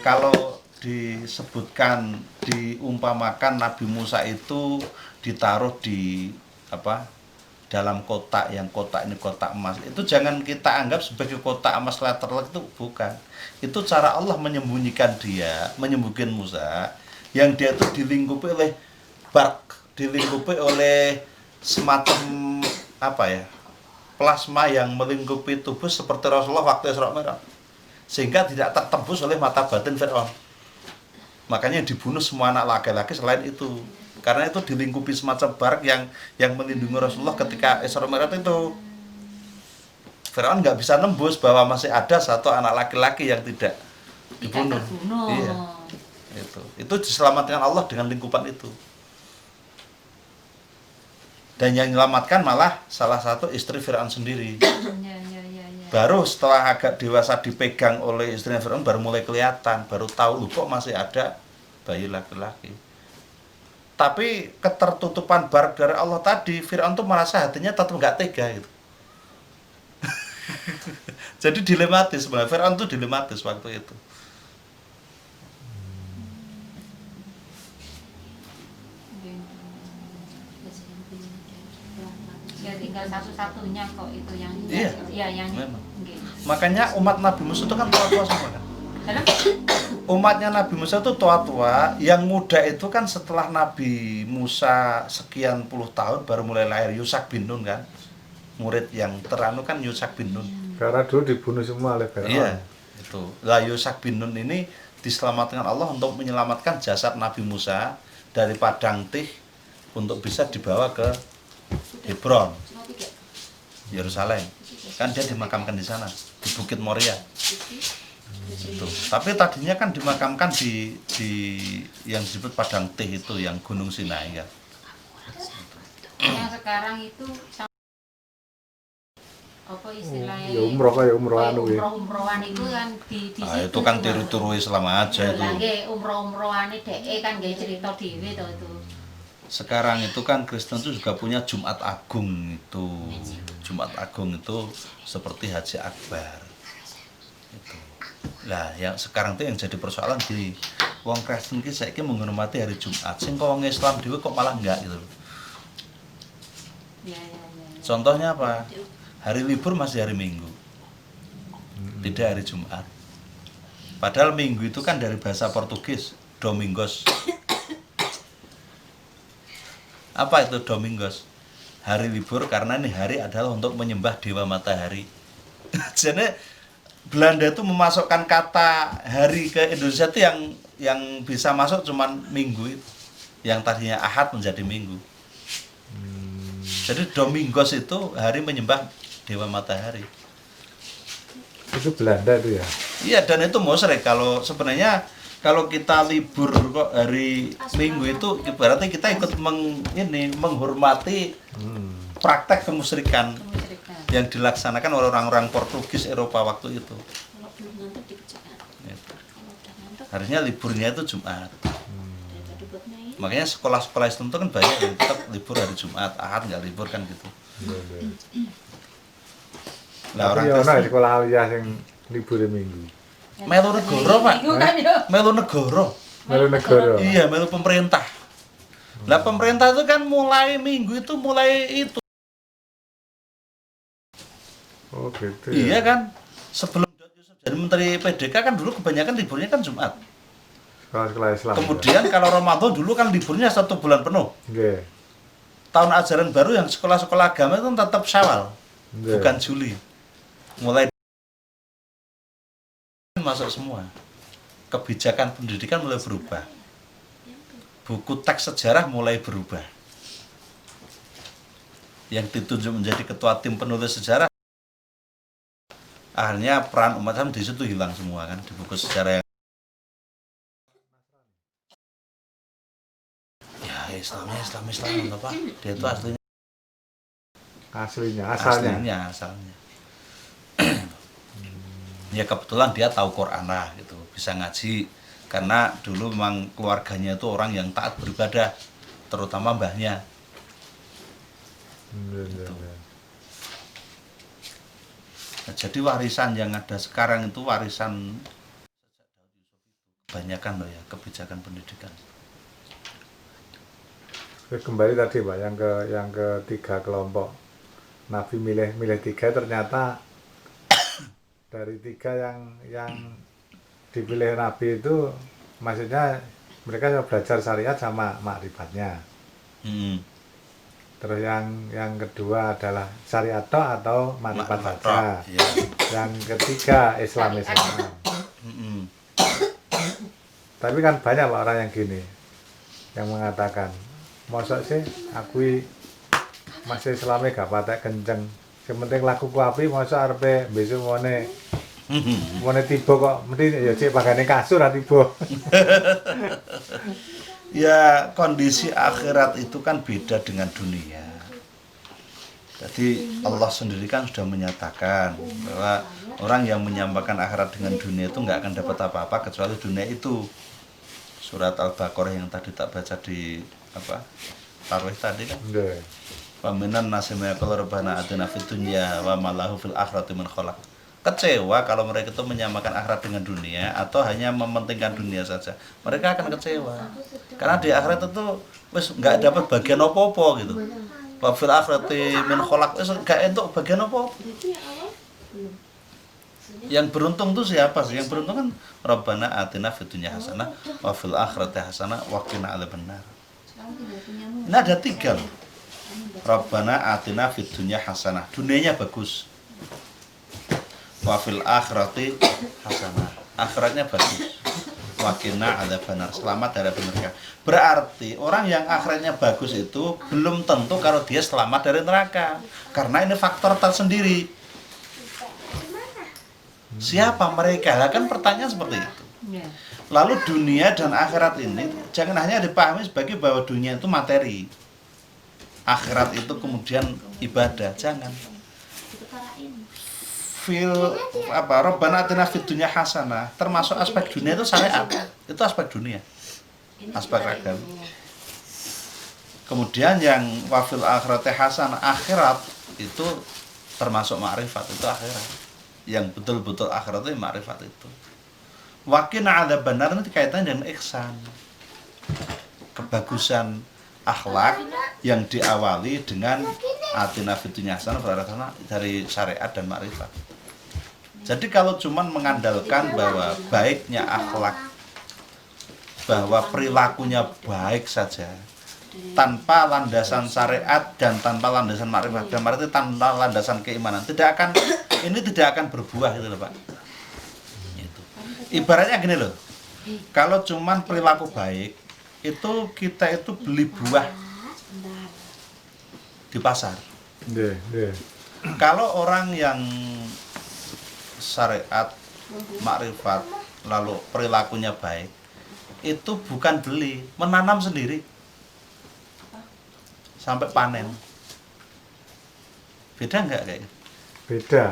kalau disebutkan diumpamakan Nabi Musa itu ditaruh di dalam kotak, yang kotak ini kotak emas, itu jangan kita anggap sebagai kotak emas letterlock, itu bukan. Itu cara Allah menyembunyikan Musa, yang dia itu dilingkupi oleh dilingkupi oleh semacam plasma yang melingkupi tubuh seperti Rasulullah waktu Isra Mi'raj, sehingga tidak tertembus oleh mata batin Fir'aun. Makanya dibunuh semua anak laki-laki selain itu, karena itu dilingkupi semacam bark yang melindungi Rasulullah ketika Isra Mi'raj itu. Fir'aun nggak bisa nembus bahwa masih ada satu anak laki-laki yang tidak dibunuh. Iya. Itu diselamatkan Allah dengan lingkupan itu. Dan yang menyelamatkan malah salah satu istri Fir'aun sendiri. Baru setelah agak dewasa dipegang oleh istrinya Fir'aun, baru mulai kelihatan, baru tahu kok masih ada bayi laki-laki. Tapi ketertutupan bark dari Allah tadi, Fir'aun tuh merasa hatinya tetap nggak tega gitu. Jadi dilematis sebenarnya, Fir'aun tuh dilematis waktu itu. Ya tinggal satu-satunya kok itu yang yang makanya umat Nabi Musa itu kan tua-tua semua kan. Umatnya Nabi Musa itu tua-tua, yang muda itu kan setelah Nabi Musa sekian puluh tahun baru mulai lahir Yusak bin Nun kan. Murid yang teranu kan Yusak bin Nun. Karena dulu dibunuh semua oleh Fir'aun. Iya, itu. Lah Yusak bin Nun ini diselamatkan Allah untuk menyelamatkan jasad Nabi Musa dari padang Tih untuk bisa dibawa ke Hebron, Yerusalem. Kan dia dimakamkan di sana, di Bukit Moria. Itu. Tapi tadinya kan dimakamkan di yang disebut padang Tih itu, yang Gunung Sinai kan. Yang sekarang itu apa istilahnya? Ya umrohan itu kan di situ. Itu kan tiru-tiru Islam aja itu. Lagi umrohane dhek kan nggih cerita dhewe to itu. Sekarang itu kan Kristen itu juga punya Jumat Agung itu. Jumat Agung itu seperti Haji Akbar. Itu. Lah, yang sekarang itu yang jadi persoalan di wong Kristen ki saiki menghormati hari Jumat. Sing kok wong Islam dhewe kok malah enggak gitu. Ya. Contohnya apa? Hari libur masih hari Minggu. Tidak hari Jumat. Padahal Minggu itu kan dari bahasa Portugis, Domingos. Apa itu Domingos? Hari libur karena ini hari adalah untuk menyembah dewa matahari. Jadi Belanda itu memasukkan kata hari ke Indonesia itu yang bisa masuk cuman Minggu itu. Yang tadinya Ahad menjadi Minggu. Jadi Domingos itu hari menyembah dewa matahari. Itu Belanda itu ya? Iya, dan itu musyrik. Kalau sebenarnya kalau kita libur kok hari Minggu itu berarti kita ikut menghormati praktek kemusyrikan yang dilaksanakan oleh orang-orang Portugis Eropa waktu itu. Harusnya liburnya itu Jumat. Makanya sekolah-sekolah Islam itu kan banyak yang tetap libur hari Jumat, Ahad nggak libur kan gitu. Lah orang Kristen sekolah aliyah yang libur Minggu. Melu negara, Pak. Melu negara. Melu negara. Iya, melu pemerintah. Lah pemerintah itu kan mulai Minggu itu mulai itu. Oh gitu. Iya kan. Sebelum Yusuf jadi Menteri PDK kan dulu kebanyakan liburnya kan Jumat. Sekolah Islam. Kemudian ya. Kalau Ramadan dulu kan liburnya 1 bulan penuh. Okay. Tahun ajaran baru yang sekolah-sekolah agama itu tetap Syawal, bukan Juli. Mulai masuk semua. Kebijakan pendidikan mulai berubah. Buku teks sejarah mulai berubah. Yang ditunjuk menjadi ketua tim penulis sejarah, akhirnya peran umat Islam di situ hilang semua kan di buku sejarah yang Islam apa? Dia itu asalnya. Ya kebetulan dia tahu Quran lah gitu, bisa ngaji karena dulu memang keluarganya itu orang yang taat beribadah, terutama mbahnya. Gitu. Nah, jadi warisan yang ada sekarang itu warisan banyakkan loh ya kebijakan pendidikan. Kembali tadi Pak yang ketiga kelompok. Nabi milih tiga, ternyata dari tiga yang dipilih Nabi itu maksudnya mereka belajar syariat sama makrifatnya. Terus yang kedua adalah syariat atau makrifat saja. Ya. Yang ketiga Islam. Tapi kan banyak Pak orang yang gini, yang mengatakan, mosok sih aku masih Islamnya gak patek kenceng. Yang penting lakuku api, mosok arepe besok mone tiba kok mesti ya cek pakane kasur ati tiba. Ya, kondisi akhirat itu kan beda dengan dunia. Jadi Allah sendiri kan sudah menyatakan bahwa orang yang menyamakan akhirat dengan dunia itu nggak akan dapat apa-apa kecuali dunia itu. Surat Al-Baqarah yang tadi tak baca di tarawih tadi kan. Wa minan nasi mayaqulu rabbana atina fid dunya wa ma lahu fil akhirati min khalaq. Kecewa kalau mereka itu menyamakan akhirat dengan dunia atau hanya mementingkan dunia saja. Mereka akan kecewa. Karena di akhirat itu wis enggak dapat bagian apa-apa gitu. Wa fil akhirati min khalaq wis enggak entuk bagian apa-apa. Yang beruntung itu siapa sih? Yang beruntung kan Rabbana atina fid dunya hasanah wa fil akhirati hasanah wa qina adzabannar. Ini ada 3 loh. Rabbana atina fid dunya hasanah. Dunianya bagus. Wa fil akhirati hasanah. Akhiratnya bagus. Wa qina adzabannar. Selamat dari neraka. Berarti orang yang akhiratnya bagus itu belum tentu kalau dia selamat dari neraka. Karena ini faktor tersendiri. Siapa mereka? Lah kan pertanyaan seperti itu. Lalu dunia dan akhirat ini jangan hanya dipahami sebagai bahwa dunia itu materi. Akhirat itu kemudian ibadah, jangan. Rabbana atina fid dunya hasanah, termasuk aspek dunia itu syariat. Itu aspek dunia. Aspek agama. Kemudian yang wafil akhirati hasanah, akhirat itu termasuk ma'rifat, itu akhirat. Yang betul-betul akhirat itu ma'rifat itu. Waqina adzabannar itu kaitannya dengan ihsan. Kebagusan akhlak yang diawali dengan atina fid dunya hasanah dari syariat dan ma'rifat. Jadi kalau cuman mengandalkan bahwa baiknya akhlak, bahwa perilakunya baik saja, tanpa landasan syariat dan tanpa landasan ma'rifat, dan berarti tanpa landasan keimanan, ini tidak akan berbuah gitu loh Pak. Itu. Ibaratnya gini loh, kalau cuman perilaku baik, itu kita itu beli buah di pasar. Kalau orang yang syariat, makrifat, lalu perilakunya baik, itu bukan beli, menanam sendiri sampai panen. Beda nggak kayak gitu? Beda.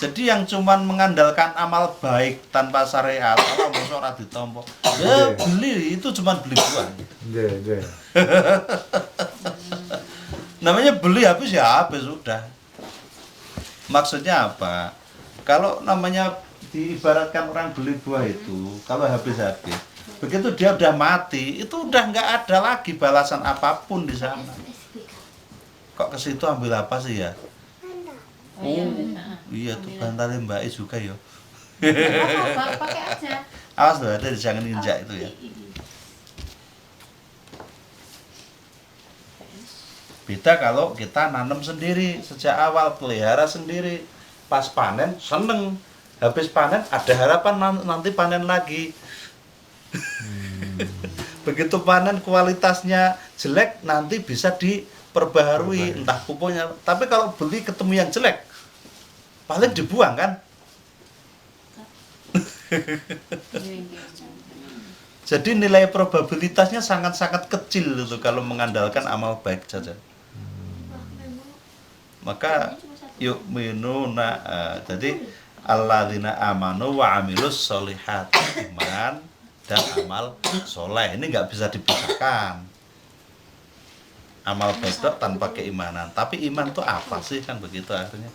Jadi yang cuman mengandalkan amal baik tanpa syariat, kalau musuh ora ditampa, ya beli itu cuman beli buah. Namanya beli habis ya habis sudah. Maksudnya apa? Kalau namanya diibaratkan orang beli buah itu, kalau habis-habis, begitu dia udah mati, itu udah nggak ada lagi balasan apapun di sana. Kok ke situ ambil apa sih ya? Iya tuh bantalnya Mbak Is juga ya. Pakai aja. Awas loh, ada jangan injak itu ya. Beda kalau kita nanam sendiri sejak awal, pelihara sendiri, pas panen seneng, habis panen ada harapan nanti panen lagi. Begitu panen kualitasnya jelek, nanti bisa diperbaharui entah pupuknya. Tapi kalau beli ketemu yang jelek, paling dibuang kan. Jadi nilai probabilitasnya sangat-sangat kecil itu kalau mengandalkan amal baik saja. Maka yu'minuna, jadi alladzina amanu wa amilus sholihat, iman dan amal soleh ini nggak bisa dipisahkan. Amal baik tanpa keimanan. Tapi iman itu apa sih kan begitu akhirnya.